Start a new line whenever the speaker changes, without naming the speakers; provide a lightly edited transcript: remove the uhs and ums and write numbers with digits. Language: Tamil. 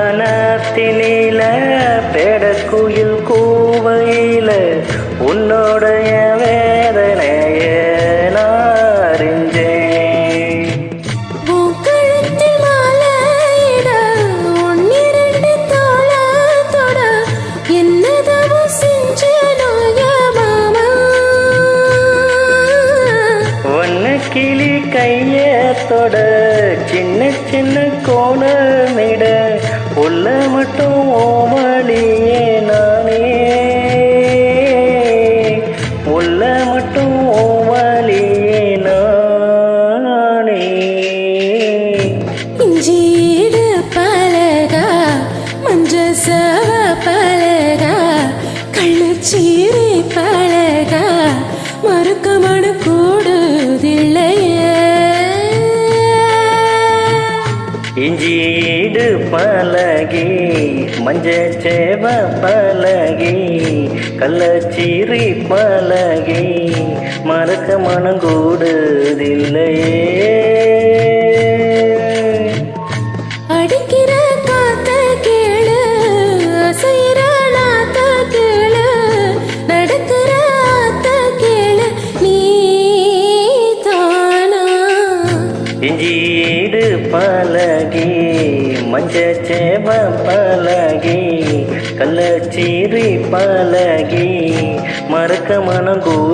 புன்னவனத்தினில பெடக்குயில் கூவையில உன்னோடைய வேதனைய நாரிஞ்சேன். கிளி கையத்தோட சின்ன சின்ன கோணமிட உள்ள மட்டும் ஓமலியே நானே உள்ள மட்டும் ஓமலியே நானே.
இஞ்சீடு பலகா மஞ்ச சவ பலகா கள்ளச்சீரி பலகா மறுக்க மனு கூடுதில்லையே.
இஞ்சீடு பலகி மஞ்சச்சேவ பலகி கள்ளச்சீரி பலகி மறக்க மனங்கூடுதில்லையே.
அடிக்கிற காத்த கேளு அசைற நாத்த கேளு நடக்கிற ஆத்த கேளு நீ தானா.
இஞ்சீடு பலகி மஞ்சச்சேவ பலகி கள்ளச்சீரி பலகி மறக்க மனங்கூடுதில்லையே.